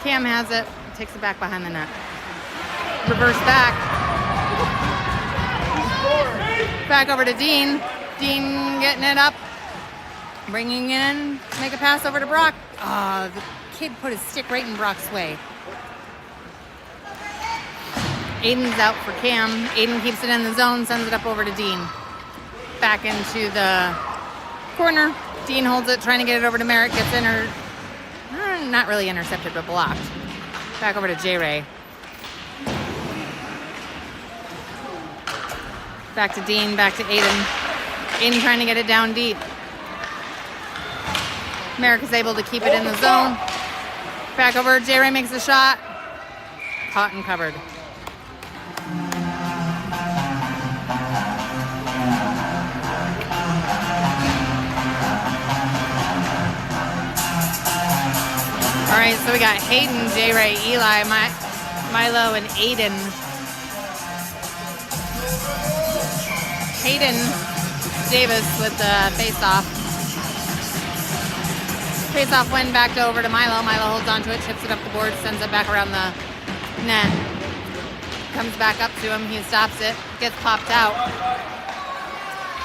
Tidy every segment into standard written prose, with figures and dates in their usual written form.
Cam has it, takes it back behind the net. Reverse back. Back over to Dean. Dean getting it up. Bringing in, make a pass over to Brock. Oh, the kid put his stick right in Brock's way. Aiden's out for Cam. Aiden keeps it in the zone, sends it up over to Dean. Back into the corner. Dean holds it, trying to get it over to Merritt. Gets not really intercepted, but blocked. Back over to J-Ray. Back to Dean, back to Aiden. Aiden trying to get it down deep. Merrick is able to keep it in the zone. Back over, J-Ray makes a shot. Caught and covered. All right, so we got Hayden, J-Ray, Eli, Milo, and Aiden. Hayden Davis with the face-off. Face-off win back over to Milo. Milo holds onto it, chips it up the board, sends it back around the net. Comes back up to him. He stops it. Gets popped out.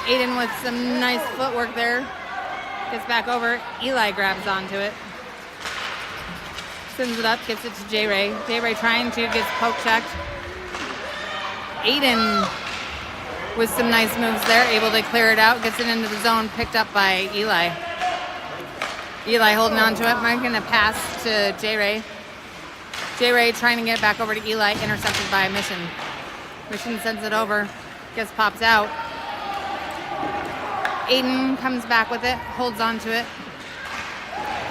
Aiden with some nice footwork there. Gets back over. Eli grabs onto it. Sends it up. Gets it to J-Ray. J-Ray trying to. Gets poke checked. Aiden with some nice moves there. Able to clear it out. Gets it into the zone. Picked up by Eli. Eli holding on to it, making a pass to J-Ray. J-Ray trying to get it back over to Eli, intercepted by Mission. Mission sends it over, gets popped out. Aiden comes back with it, holds on to it.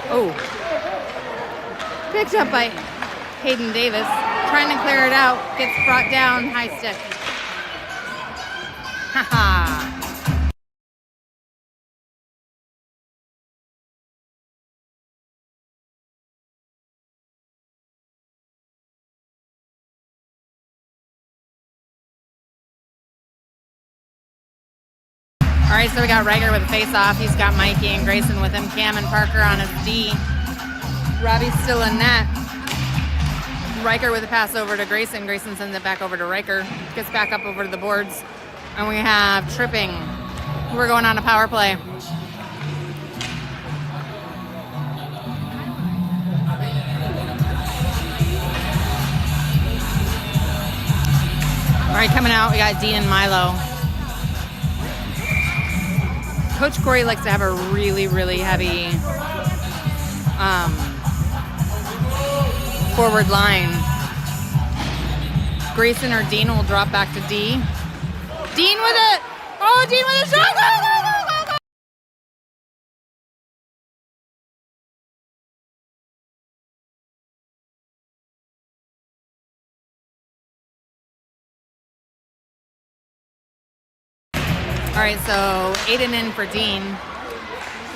Oh. Picked up by Hayden Davis, trying to clear it out, gets brought down, high stick. Haha. All right, so we got Riker with a face-off. He's got Mikey and Grayson with him. Cam and Parker on his D. Robbie's still in net. Riker with a pass over to Grayson. Grayson sends it back over to Riker. Gets back up over to the boards. And we have tripping. We're going on a power play. All right, coming out, we got Dean and Milo. Coach Corey likes to have a really, really heavy forward line. Grayson or Dean will drop back to D. Dean with it! Oh, Dean with a shot! Go, go, go, go, go! All right, so Aiden in for Dean.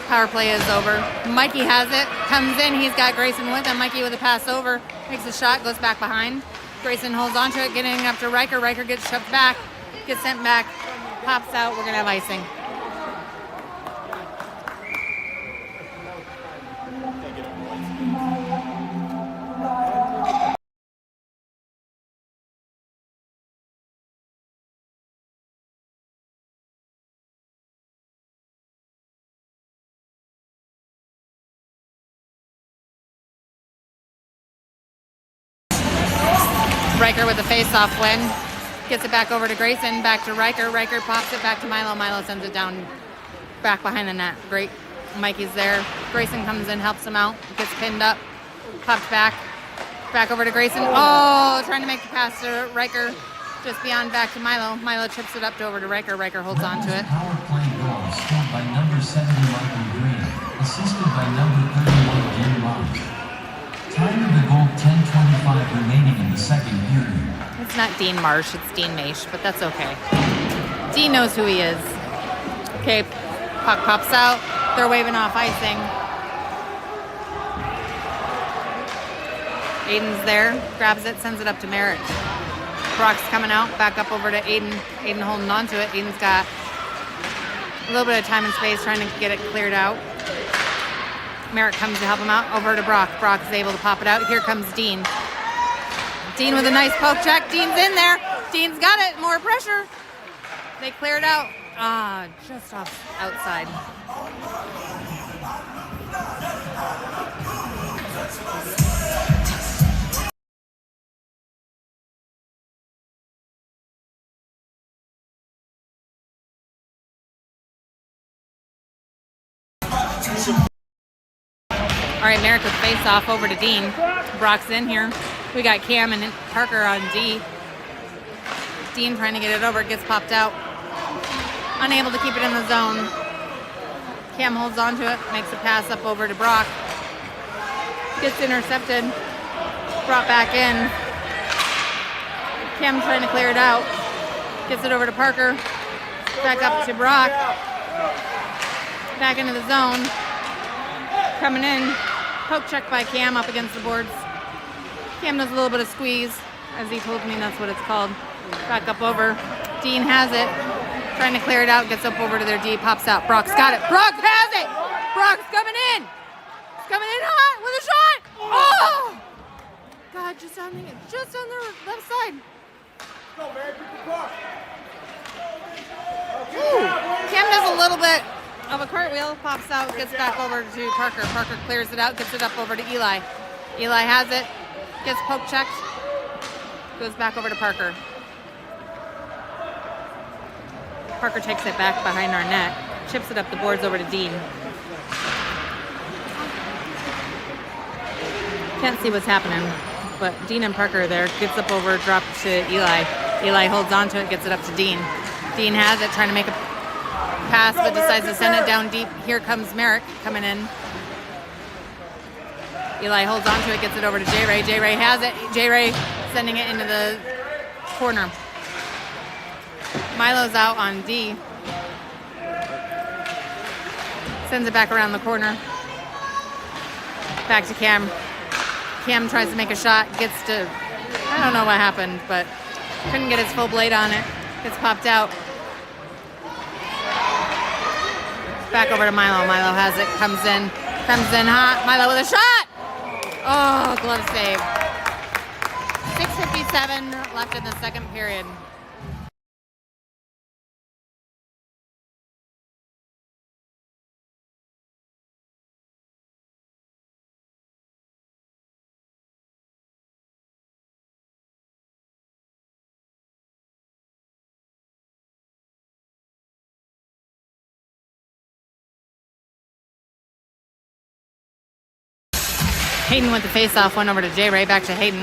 Power play is over. Mikey has it, comes in. He's got Grayson with him. Mikey with a pass over, makes a shot, goes back behind. Grayson holds onto it, getting up to Riker. Riker gets shoved back, gets sent back, pops out. We're gonna have icing. Riker with a face-off win. Gets it back over to Grayson, back to Riker. Riker pops it back to Milo. Milo sends it down back behind the net. Great. Mikey's there. Grayson comes in, helps him out. Gets pinned up. Popped back. Back over to Grayson. Oh, trying to make the pass to Riker. Just beyond back to Milo. Milo chips it up to over to Riker. Riker holds on to it. Power play goal scored by number 70 Michael Green, assisted by number 31 Jim Rock. Time of the goal, 10:25 remaining in the second period. It's not Dean Marsh, it's Dean Maish, but that's okay. Dean knows who he is. Okay, puck pops out. They're waving off icing. Aiden's there, grabs it, sends it up to Merritt. Brock's coming out, back up over to Aiden. Aiden holding on to it. Aiden's got a little bit of time and space trying to get it cleared out. Merrick comes to help him out. Over to Brock. Brock is able to pop it out. Here comes Dean. Dean with a nice poke check. Dean's in there. Dean's got it. More pressure. They clear it out. Just off outside. All right, Merrick with face off over to Dean. Brock's in here. We got Cam and Parker on D. Dean trying to get it over. It gets popped out. Unable to keep it in the zone. Cam holds onto it. Makes a pass up over to Brock. Gets intercepted. Brought back in. Cam trying to clear it out. Gets it over to Parker. Back up to Brock. Back into the zone. Coming in. Poke check by Cam up against the boards. Cam does a little bit of squeeze. As he told me, that's what it's called. Back up over. Dean has it. Trying to clear it out. Gets up over to their D. Pops out. Brock's got it. Brock has it. Brock's coming in. He's coming in hot with a shot. Oh! God, just on the left side. Ooh. Cam does a little bit of a cartwheel, pops out, gets back over to Parker. Parker clears it out, gets it up over to Eli. Eli has it, gets poke checked, goes back over to Parker. Parker takes it back behind our net, chips it up the boards over to Dean. Can't see what's happening, but Dean and Parker are there. Gets up over, dropped to Eli. Eli holds on to it, gets it up to Dean. Dean has it, trying to make a pass, but decides to send it down deep. Here comes Merrick coming in. Eli holds on to it, gets it over to J-Ray. J-Ray has it. J-Ray sending it into the corner. Milo's out on D. Sends it back around the corner. Back to Cam. Cam tries to make a shot, gets to, I don't know what happened, but couldn't get his full blade on it. Gets popped out. Back over to Milo. Milo has it, comes in hot. Milo with a shot! Oh, glove save. 6:57 left in the second period. Hayden with the face-off, went over to J-Ray, back to Hayden.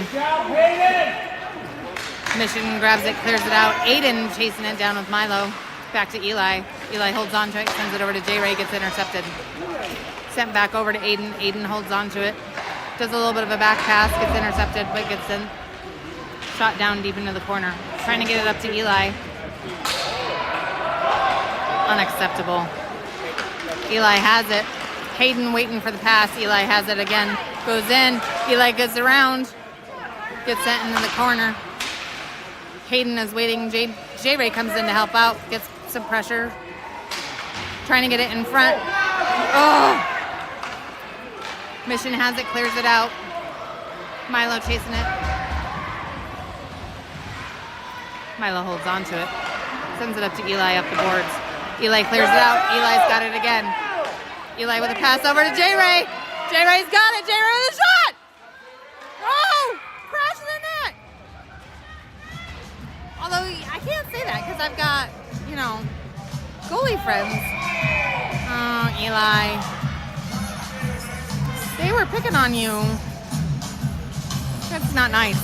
Mission grabs it, clears it out. Aiden chasing it down with Milo. Back to Eli. Eli holds on to it, sends it over to J-Ray, gets intercepted. Sent back over to Aiden. Aiden holds on to it. Does a little bit of a back pass, gets intercepted, but gets in. Shot down deep into the corner. Trying to get it up to Eli. Unacceptable. Eli has it. Hayden waiting for the pass. Eli has it again. Goes in. Eli gets around. Gets sent into the corner. Hayden is waiting. J-Ray comes in to help out. Gets some pressure. Trying to get it in front. Oh! Mission has it. Clears it out. Milo chasing it. Milo holds on to it. Sends it up to Eli up the boards. Eli clears it out. Eli's got it again. Eli with a pass over to J-Ray. J-Ray's got it. J-Ray with a shot. Oh! Crash in the net. Although I can't say that because I've got, goalie friends. Oh, Eli. They were picking on you. That's not nice.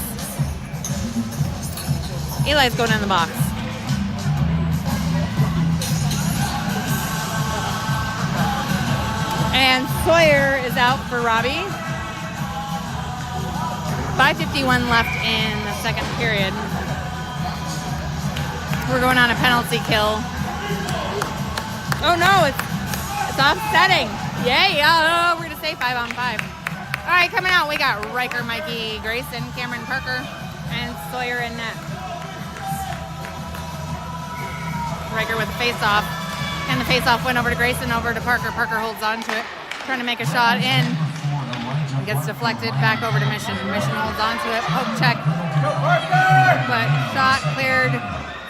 Eli's going in the box. And Sawyer is out for Robbie. 5:51 left in the second period. We're going on a penalty kill. Oh no, it's offsetting. Yay, oh, we're gonna say 5-on-5. All right, coming out, we got Riker, Mikey, Grayson, Cameron Parker, and Sawyer in net. Riker with a face-off. And the face-off went over to Grayson, over to Parker. Parker holds on to it. trying to make a shot in. Number 4, Elijah Gets Barker deflected lined back up over to for Mission. Rutland. Mission holds on to it. Poke check. Penalty But shot cleared,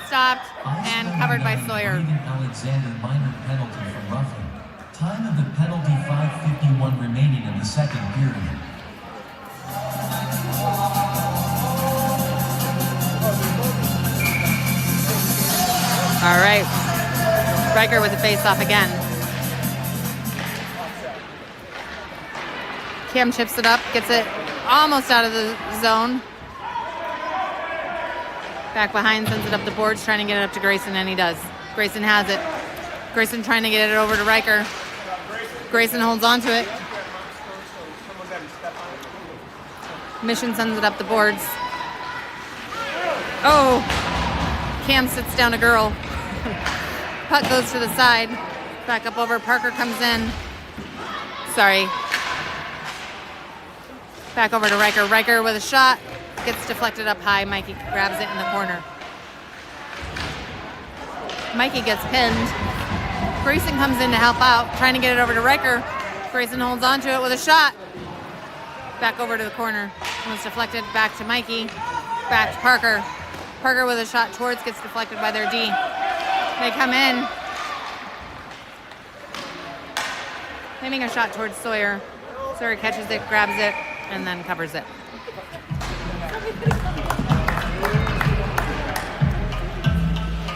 stopped, and covered by Sawyer. Brayden Alexander minor penalty from Rutland. Time of the penalty 5:51 remaining in the second period. All right. Riker with the face-off again. Cam chips it up, gets it almost out of the zone. Back behind, sends it up the boards, trying to get it up to Grayson, and he does. Grayson has it. Grayson trying to get it over to Riker. Grayson holds on to it. Mission sends it up the boards. Oh! Cam sits down a girl. Puck goes to the side. Back up over. Parker comes in. Sorry. Back over to Riker. Riker with a shot. Gets deflected up high. Mikey grabs it in the corner. Mikey gets pinned. Grayson comes in to help out, trying to get it over to Riker. Grayson holds on to it with a shot. Back over to the corner. Was deflected back to Mikey. Back to Parker. Parker with a shot towards, gets deflected by their D. They come in. Aiming a shot towards Sawyer. Sawyer catches it, grabs it, and then covers it.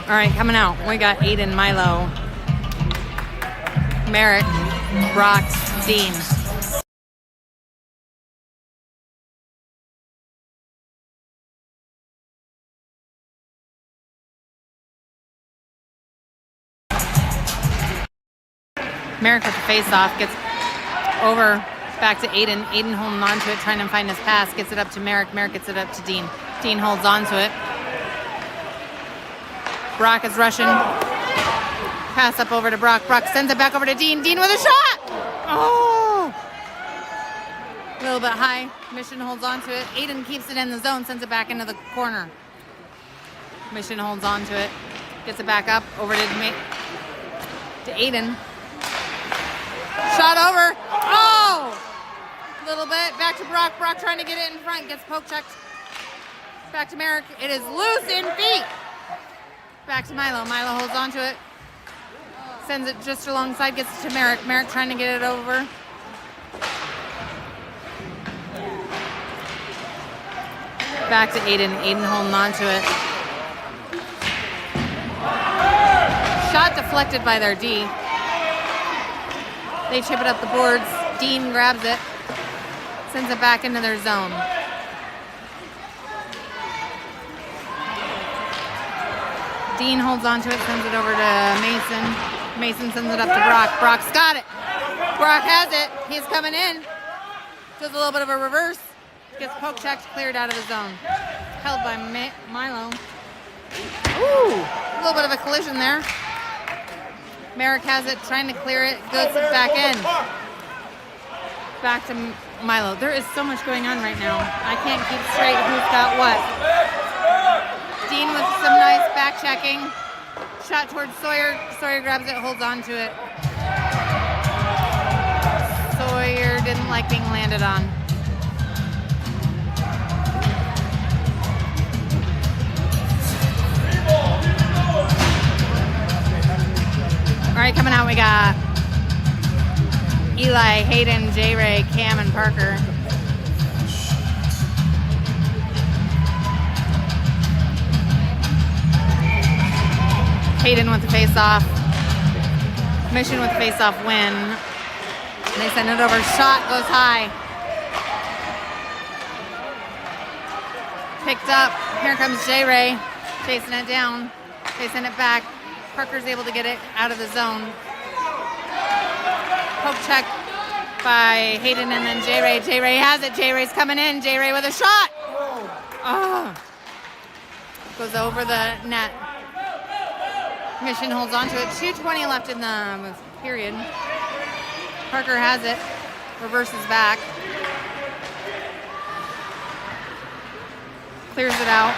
All right, coming out, we got Aiden, Milo, Merrick, Brock, Dean. Merrick with the face-off, gets over back to Aiden. Aiden holding on to it, trying to find his pass. Gets it up to Merrick. Merrick gets it up to Dean. Dean holds on to it. Brock is rushing. Pass up over to Brock. Brock sends it back over to Dean. Dean with a shot! Oh! A little bit high. Mission holds on to it. Aiden keeps it in the zone, sends it back into the corner. Mission holds on to it. Gets it back up over to Aiden. Shot over. Oh! A little bit. Back to Brock. Brock trying to get it in front. Gets poke checked. Back to Merrick. It is loose in feet. Back to Milo. Milo holds on to it. Sends it just alongside. Gets it to Merrick. Merrick trying to get it over. Back to Aiden. Aiden holding on to it. Shot deflected by their D. They chip it up the boards. Dean grabs it. Sends it back into their zone. Dean holds on to it, sends it over to Mason. Mason sends it up to Brock. Brock's got it. Brock has it. He's coming in. Does a little bit of a reverse. Gets poke checked, cleared out of the zone. Held by Milo. Ooh, a little bit of a collision there. Merrick has it, trying to clear it, goes back in. Back to Milo. There is so much going on right now. I can't keep straight who's got what. Dean with some nice back checking. Shot towards Sawyer. Sawyer grabs it, holds on to it. Sawyer didn't like being landed on. All right, coming out, we got Eli, Hayden, J-Ray, Cam, and Parker. Hayden with the face-off. Mission with the face-off win. And they send it over. Shot goes high. Picked up. Here comes J-Ray. Chasing it down. They send it back. Parker's able to get it out of the zone. Poke check by Hayden and then J-Ray. J-Ray has it. J-Ray's coming in. J-Ray with a shot. Oh. Goes over the net. Mission holds on to it. 2:20 left in the period. Parker has it. Reverses back. Clears it out.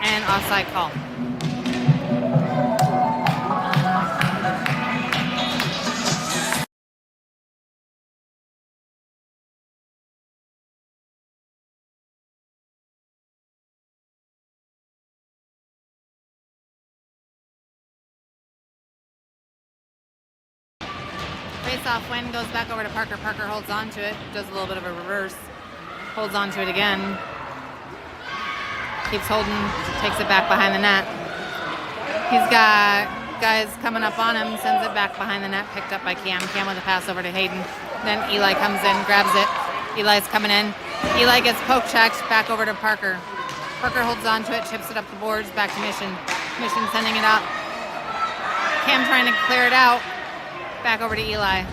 And offside call. face-off win, goes back over to Parker. Parker holds on to it, does a little bit of a reverse, holds on to it again. Keeps holding, takes it back behind the net. He's got guys coming up on him, sends it back behind the net, picked up by Cam. Cam with a pass over to Hayden. Then Eli comes in, grabs it. Eli's coming in. Eli gets poke checked, back over to Parker. Parker holds on to it, chips it up the boards, back to Mission. Mission sending it up. Cam trying to clear it out. Back over to Eli.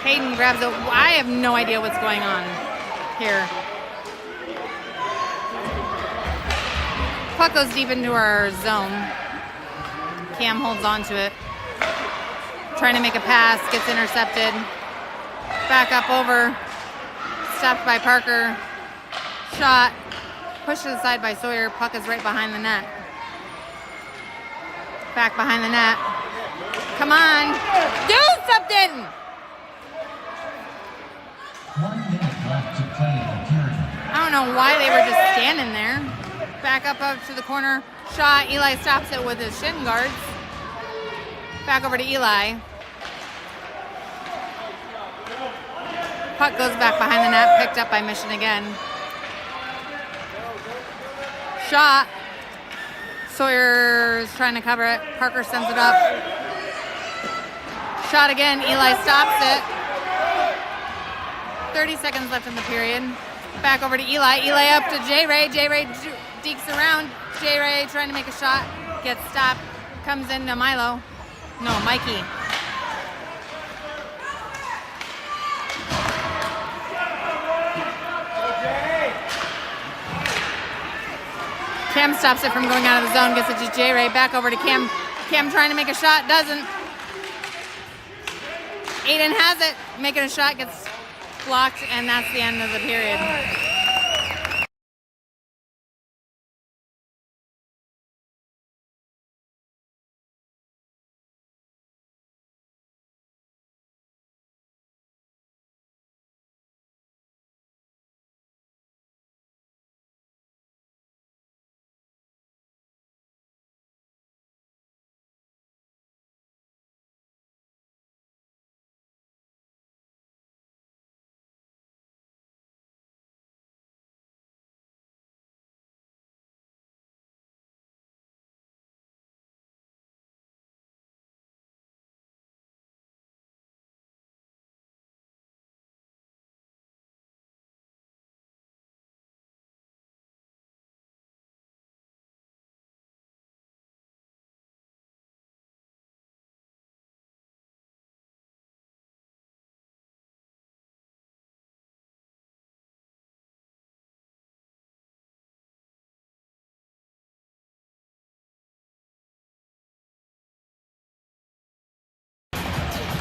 Hayden grabs it. I have no idea what's going on here. Puck goes deep into our zone. Cam holds on to it. Trying to make a pass, gets intercepted. Back up over. Stopped by Parker. Shot. Pushed aside by Sawyer. Puck is right behind the net. Back behind the net. Come on. Do something! 1 minute left to play in the period. I don't know why they were just standing there. Back up to the corner. Shot. Eli stops it with his shin guards. Back over to Eli. Puck goes back behind the net. Picked up by Mission again. Shot. Sawyer's trying to cover it. Parker sends it up. Shot again. Eli stops it. 30 seconds left in the period. Back over to Eli. Eli up to J-Ray. J-Ray dekes around. J-Ray trying to make a shot. Gets stopped. Comes into Milo. No, Mikey. Cam stops it from going out of the zone. Gets it to J-Ray. Back over to Cam. Cam trying to make a shot. Doesn't. Aiden has it. Making a shot. Gets blocked. And that's the end of the period.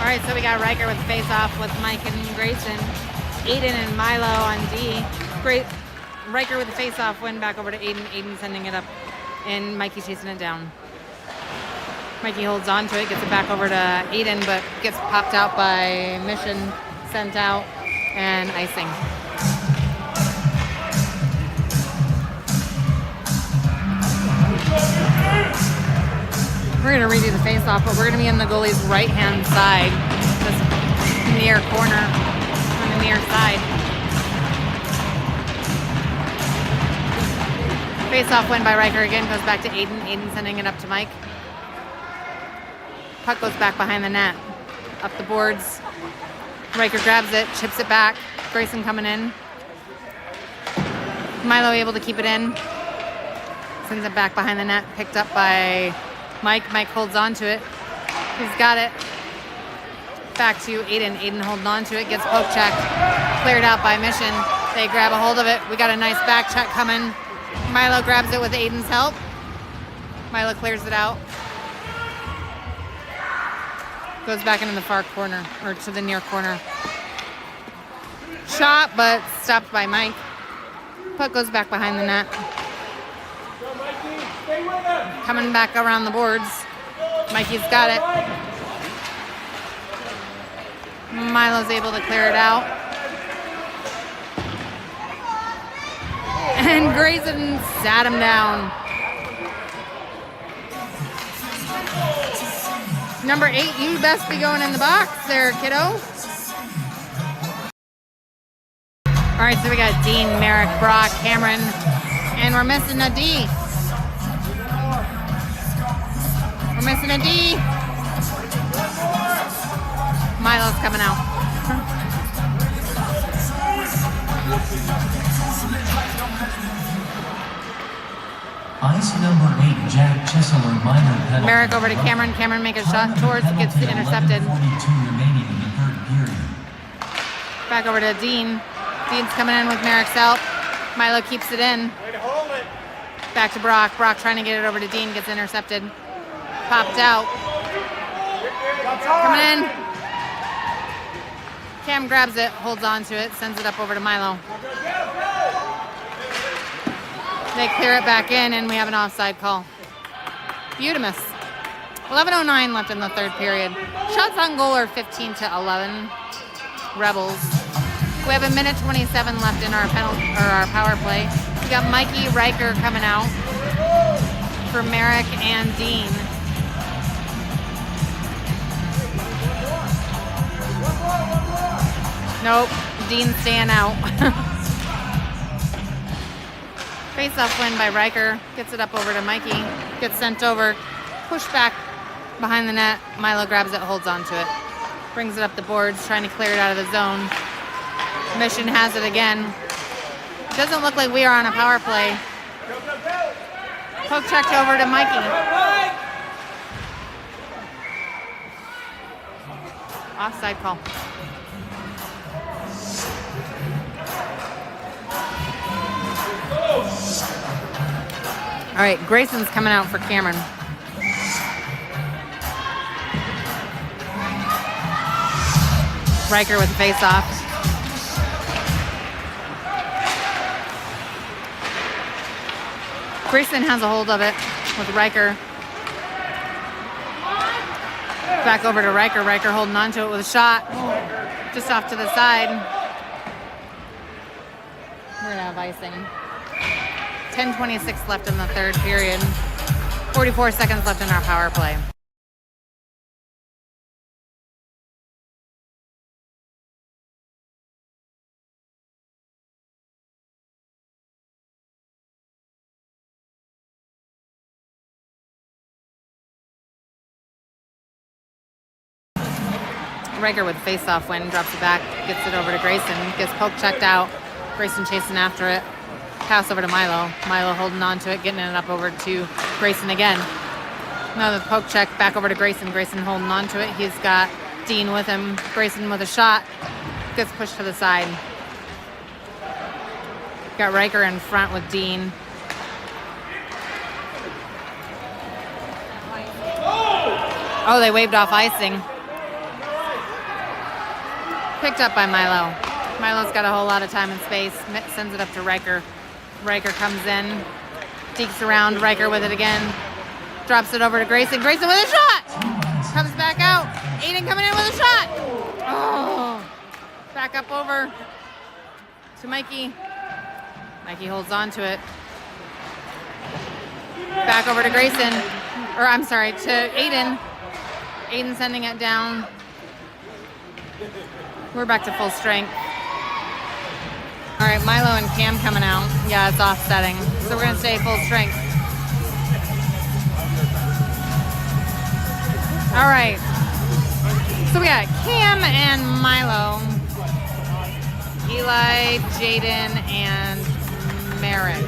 All right, so we got Riker with face-off with Mike and Grayson. Aiden and Milo on D. Great. Riker with the face-off win back over to Aiden. Aiden sending it up, and Mikey chasing it down. Mikey holds on to it, gets it back over to Aiden, but gets popped out by Mission, sent out, and icing. We're going to redo the face-off, but we're going to be on the goalie's right-hand side, this near corner, on the near side. Face-off win by Riker again, goes back to Aiden. Aiden sending it up to Mike. Puck goes back behind the net, up the boards. Riker grabs it, chips it back. Grayson coming in. Milo able to keep it in. Sends it back behind the net, picked up by Mike. Mike holds on to it. He's got it. Back to Aiden. Aiden holding on to it. Gets poke checked. Cleared out by Mission. They grab a hold of it. We got a nice back check coming. Milo grabs it with Aiden's help. Milo clears it out. Goes back into the far corner, or to the near corner. Shot, but stopped by Mike. Puck goes back behind the net. Coming back around the boards. Mikey's got it. Milo's able to clear it out. And Grayson sat him down. Number 8, you best be going in the box there, kiddo. All right, so we got Dean, Merrick, Brock, Cameron, and we're missing a D. We're missing a D. Milo's coming out. Ice number 8, Jack Chisholm, minor penalty. Merrick over to Cameron. Cameron make a shot towards, gets intercepted. 42 remaining in the third period. Back over to Dean. Dean's coming in with Merrick's help. Milo keeps it in. Back to Brock. Brock trying to get it over to Dean, gets intercepted. Popped out. Coming in. Cam grabs it, holds on to it, sends it up over to Milo. They clear it back in, and we have an offside call. Beautimus. 11:09 left in the third period. Shots on goal are 15-11. Rebels. We have 1:27 left in our our power play. We got Mikey Riker coming out for Merrick and Dean. Nope, Dean's staying out. Face-off win by Riker. Gets it up over to Mikey. Gets sent over. Pushed back behind the net. Milo grabs it, holds on to it. Brings it up the boards, trying to clear it out of the zone. Mission has it again. Doesn't look like we are on a power play. Poke checked over to Mikey. Offside call. All right, Grayson's coming out for Cameron. Riker with the face-off. Grayson has a hold of it with Riker. Back over to Riker. Riker holding on to it with a shot. Just off to the side. We're gonna have icing. 10:26 left in the third period. 44 seconds left in our power play. Riker with face-off win, drops it back, gets it over to Grayson, gets poke checked out. Grayson chasing after it. Pass over to Milo. Milo holding on to it, getting it up over to Grayson again. Another poke check back over to Grayson. Grayson holding on to it. He's got Dean with him. Grayson with a shot. Gets pushed to the side. Got Riker in front with Dean. Oh, they waved off icing. Picked up by Milo. Milo's got a whole lot of time and space. Sends it up to Riker. Riker comes in. Deeks around. Riker with it again. Drops it over to Grayson. Grayson with a shot! Comes back out. Aiden coming in with a shot! Oh! Back up over to Mikey. Mikey holds on to it. Back over to Grayson. Or, I'm sorry, to Aiden. Aiden sending it down. We're back to full strength. All right, Milo and Cam coming out. Yeah, it's offsetting. So we're going to stay full strength. All right. So we got Cam and Milo. Eli, Jaden, and Merrick.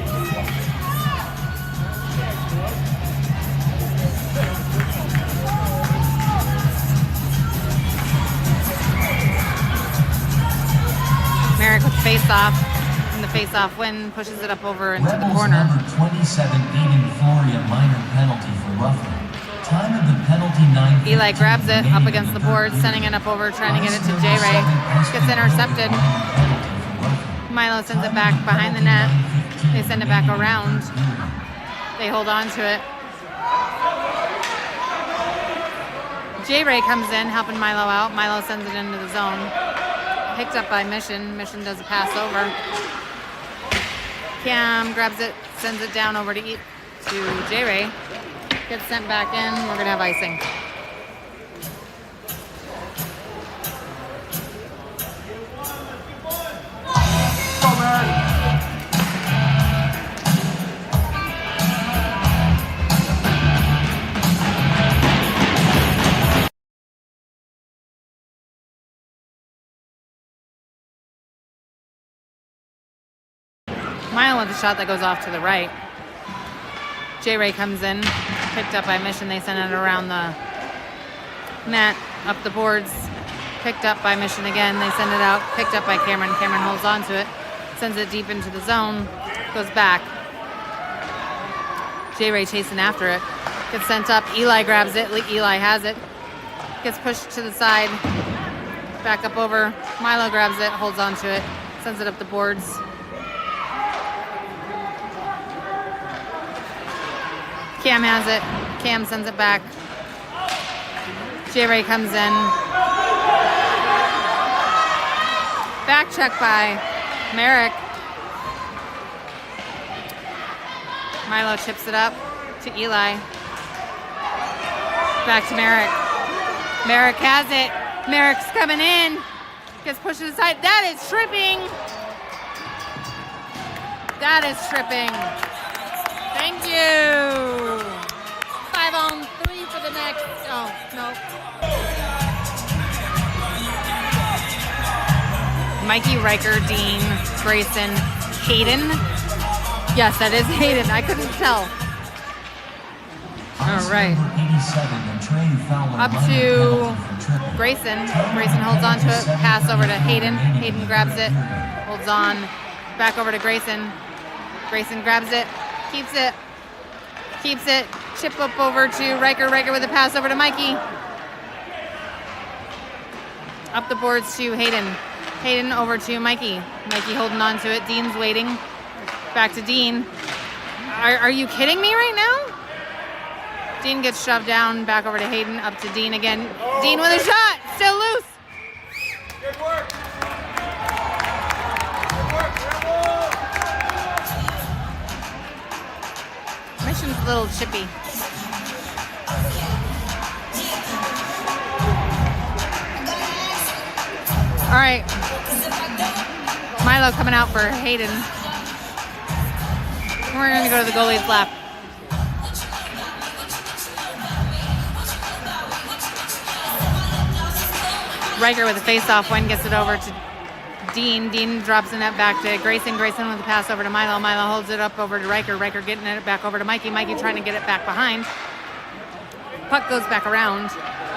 Merrick with face-off, and the face-off win pushes it up over into the corner. Number 27, Aiden Floria, minor penalty for roughing. Time of the penalty 9. Eli grabs it up against the board, sending it up over, trying to get it to J-Ray. Gets intercepted. Milo sends it back behind the net. They send it back around. They hold on to it. J-Ray comes in, helping Milo out. Milo sends it into the zone. Picked up by Mission. Mission does a pass over. Cam grabs it, sends it down over to J-Ray. Gets sent back in. We're going to have icing. Milo with a shot that goes off to the right. J-Ray comes in, picked up by Mission. They send it around the net, up the boards. Picked up by Mission again. They send it out, picked up by Cameron. Cameron holds on to it, sends it deep into the zone, goes back. J-Ray chasing after it. Gets sent up. Eli grabs it. Eli has it. Gets pushed to the side. Back up over. Milo grabs it, holds on to it, sends it up the boards. Cam has it. Cam sends it back. J-Ray comes in. Back check by Merrick. Milo chips it up to Eli. Back to Merrick. Merrick has it. Merrick's coming in. Gets pushed to the side. That is tripping. That is tripping. Thank you. 5-on-3 for the next. Oh, no. Mikey, Riker, Dean, Grayson, Hayden. Yes, that is Hayden. I couldn't tell. All right. Up to Grayson. Grayson holds on to it. Pass over to Hayden. Hayden grabs it. Holds on. Back over to Grayson. Grayson grabs it. Keeps it. Keeps it. Chip up over to Riker. Riker with a pass over to Mikey. Up the boards to Hayden. Hayden over to Mikey. Mikey holding on to it. Dean's waiting. Back to Dean. Are you kidding me right now? Dean gets shoved down. Back over to Hayden. Up to Dean again. Dean with a shot. Still loose. Good work. Mission's a little chippy. All right. Milo coming out for Hayden. We're going to go to the goalie's lap. Riker with a face-off. Wen gets it over to Dean. Dean drops the net back to Grayson. Grayson with a pass over to Milo. Milo holds it up over to Riker. Riker getting it back over to Mikey. Mikey trying to get it back behind. Puck goes back around.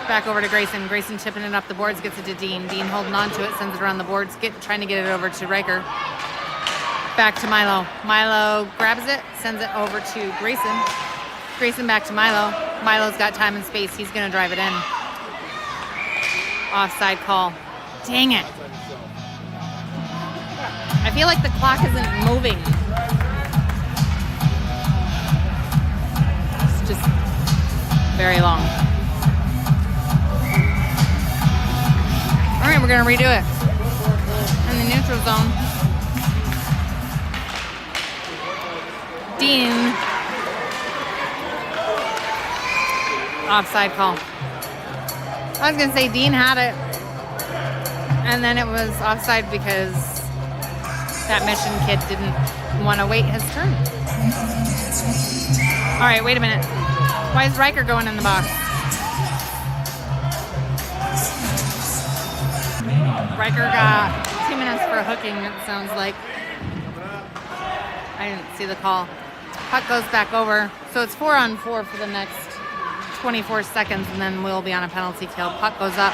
Back over to Grayson. Grayson chipping it up the boards. Gets it to Dean. Dean holding on to it. Sends it around the boards. Trying to get it over to Riker. Back to Milo. Milo grabs it. Sends it over to Grayson. Grayson back to Milo. Milo's got time and space. He's going to drive it in. Offside call. Dang it. I feel like the clock isn't moving. It's just very long. All right, we're going to redo it. In the neutral zone. Dean. Offside call. I was going to say Dean had it, and then it was offside because that Mission kid didn't want to wait his turn. All right, wait a minute. Why is Riker going in the box? Riker got 2 minutes for hooking, it sounds like. I didn't see the call. Puck goes back over. So it's 4-on-4 for the next 24 seconds, and then we'll be on a penalty kill. Puck goes up.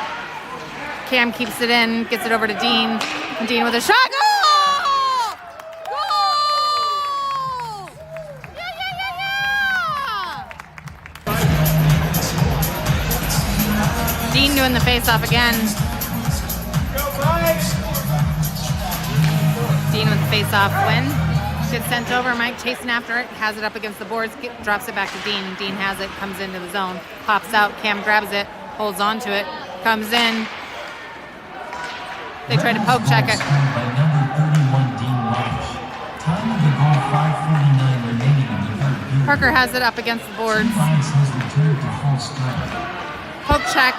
Cam keeps it in, gets it over to Dean. And Dean with a shot. Goal! Goal! Yeah, yeah, yeah, yeah! Dean doing the face-off again. Dean with the face-off win. Gets sent over. Mike chasing after it. Has it up against the boards. Drops it back to Dean. Dean has it. Comes into the zone. Pops out. Cam grabs it. Holds on to it. Comes in. They try to poke check it. By number 31, Dean Marsh. Time of the goal, 5:49 remaining in the third period. Parker has it up against the boards. Defiance has returned to full strength. Poke check.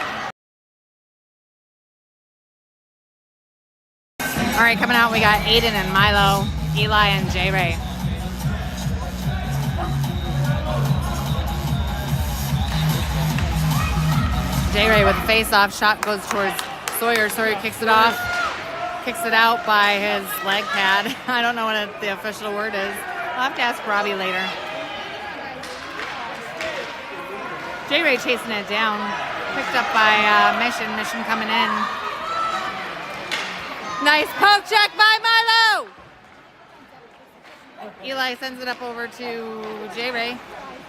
All right, coming out, we got Aiden and Milo, Eli and J-Ray. J-Ray with a face-off. Shot goes towards Sawyer. Sawyer kicks it off. kicks it out by his leg pad. I don't know what the official word is. I'll have to ask Robbie later. J-Ray chasing it down. Picked up by Mission. Mission coming in. Nice poke check by Milo! Eli sends it up over to J-Ray.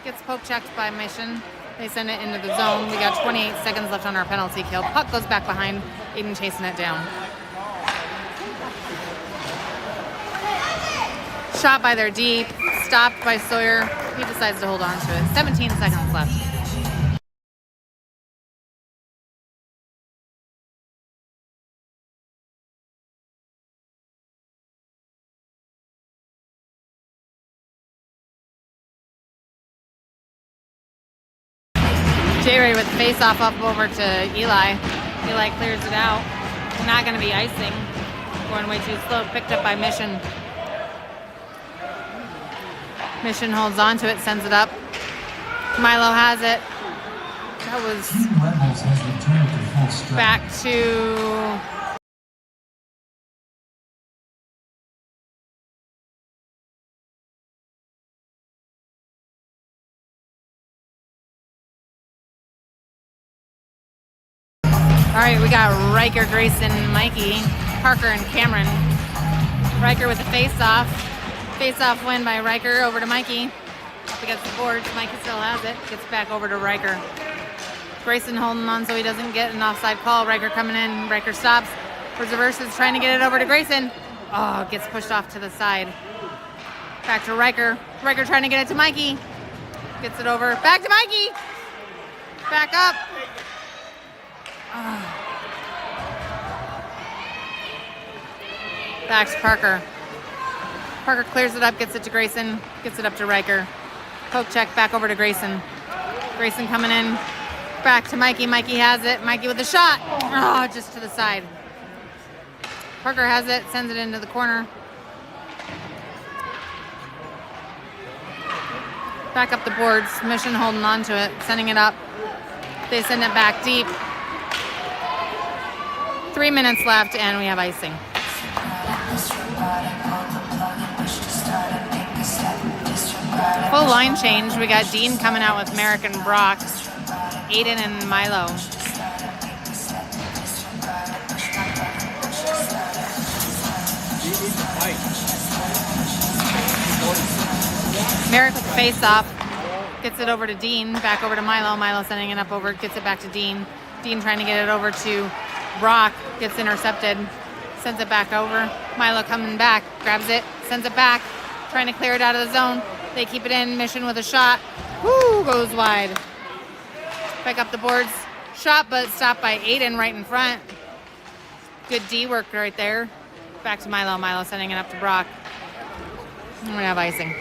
Gets poke checked by Mission. They send it into the zone. We got 28 seconds left on our penalty kill. Puck goes back behind. Aiden chasing it down. Shot by their D. Stopped by Sawyer. He decides to hold on to it. 17 seconds left. J-Ray with the face-off up over to Eli. Eli clears it out. Not going to be icing. Going way too slow. Picked up by Mission. Mission holds on to it, sends it up. Milo has it. That was Team Rebels has returned to full strength. back to all right, we got Riker, Grayson, Mikey, Parker, and Cameron. Riker with the face-off. Face-off win by Riker over to Mikey. Up against the boards. Mikey still has it. Gets back over to Riker. Grayson holding on so he doesn't get an offside call. Riker coming in. Riker stops. Reverses, trying to get it over to Grayson. Oh, gets pushed off to the side. Back to Riker. Riker trying to get it to Mikey. Gets it over. Back to Mikey. Back up. Back to Parker. Parker clears it up, gets it to Grayson, gets it up to Riker. Poke check back over to Grayson. Grayson coming in. Back to Mikey. Mikey has it. Mikey with the shot. Oh, just to the side. Parker has it, sends it into the corner. Back up the boards. Mission holding on to it, sending it up. They send it back deep. 3 minutes left, and we have icing. Full line change. We got Dean coming out with Merrick and Brock, Aiden and Milo. Merrick with the face-off. Gets it over to Dean. Back over to Milo. Milo sending it up over. Gets it back to Dean. Dean trying to get it over to Brock. Gets intercepted. Sends it back over. Milo coming back. Grabs it. Sends it back. Trying to clear it out of the zone. They keep it in. Mission with a shot. Woo! Goes wide. Back up the boards. Shot, but stopped by Aiden right in front. Good D work right there. Back to Milo. Milo sending it up to Brock. And we have icing.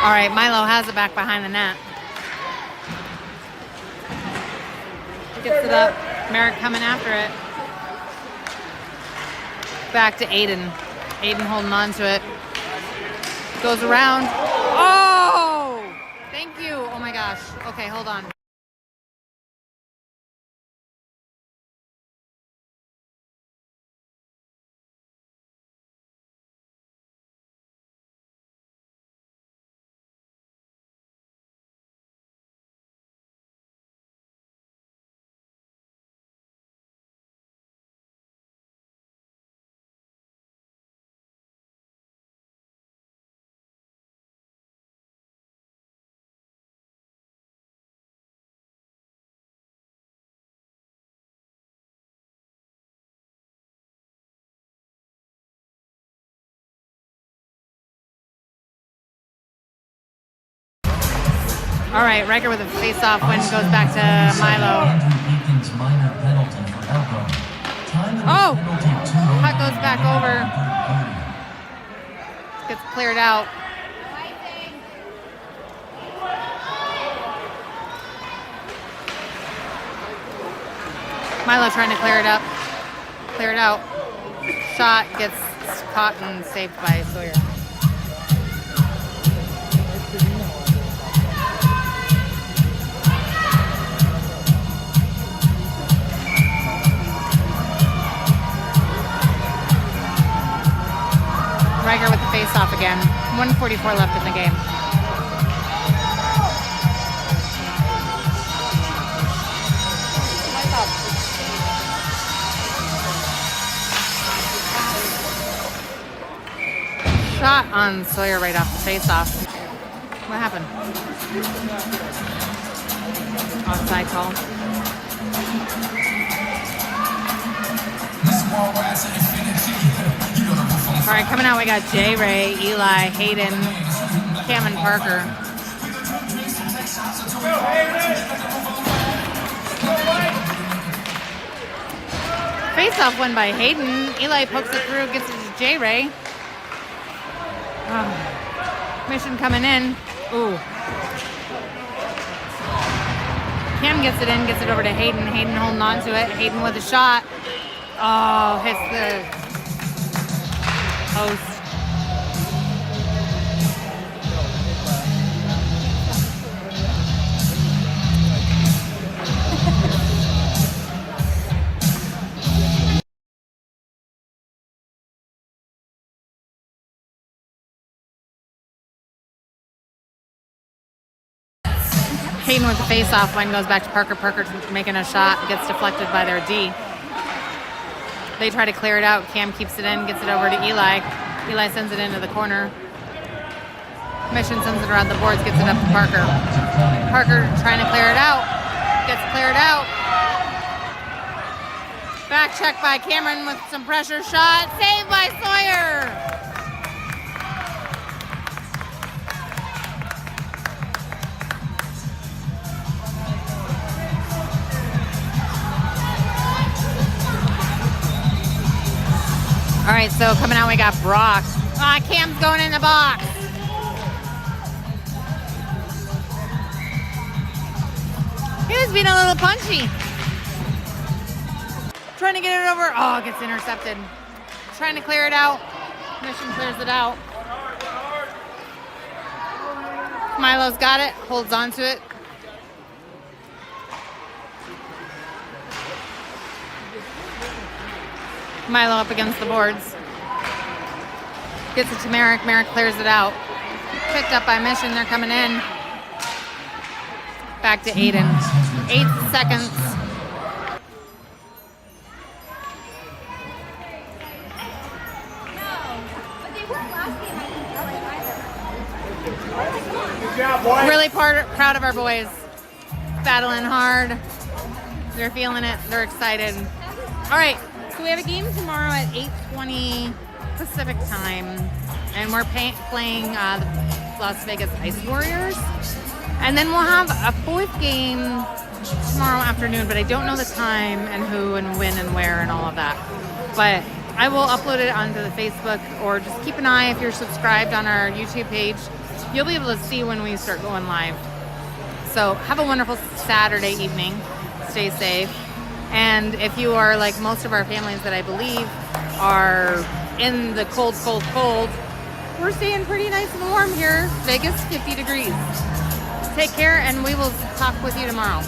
All right, Milo has it back behind the net. Gets it up. Merrick coming after it. Back to Aiden. Aiden holding on to it. Goes around. Oh! Thank you. Oh my gosh. Okay, hold on. All right, Riker with a face-off win goes back to Milo. Oh! Puck goes back over. gets cleared out. Milo trying to clear it up. Clear it out. Shot gets caught and saved by Sawyer. Riker with the face-off again. 1:44 left in the game. Shot on Sawyer right off the face-off. What happened? Offside call. All right, coming out, we got J. Ray, Eli, Hayden, Cam, and Parker. Face-off win by Hayden. Eli pokes it through, gets it to J. Ray. Mission coming in. Ooh. Cam gets it in, gets it over to Hayden. Hayden holding on to it. Hayden with a shot. Oh, hits the post. Hayden with the face-off line goes back to Parker. Parker making a shot, gets deflected by their D. They try to clear it out. Cam keeps it in, gets it over to Eli. Eli sends it into the corner. Mission sends it around the boards, gets it up to Parker. Parker trying to clear it out. Gets cleared out. Back check by Cameron with some pressure shot. Saved by Sawyer. All right, so coming out, we got Brock. Cam's going in the box. He was being a little punchy. Trying to get it over. Oh, it gets intercepted. Trying to clear it out. Mission clears it out. Milo's got it, holds on to it. Milo up against the boards. Gets it to Merrick. Merrick clears it out. Picked up by Mission. They're coming in. Back to Aiden. 8 seconds. Good job, boys. Really proud of our boys. Battling hard. They're feeling it. They're excited. All right. So we have a game tomorrow at 8:20 Pacific time, and we're playing the Las Vegas Ice Warriors. And then we'll have a fourth game tomorrow afternoon, but I don't know the time and who and when and where and all of that. But I will upload it onto the Facebook, or just keep an eye if you're subscribed on our YouTube page. You'll be able to see when we start going live. So have a wonderful Saturday evening. Stay safe. And if you are like most of our families that I believe are in the cold, we're staying pretty nice and warm here. Vegas, 50 degrees. Take care, and we will talk with you tomorrow.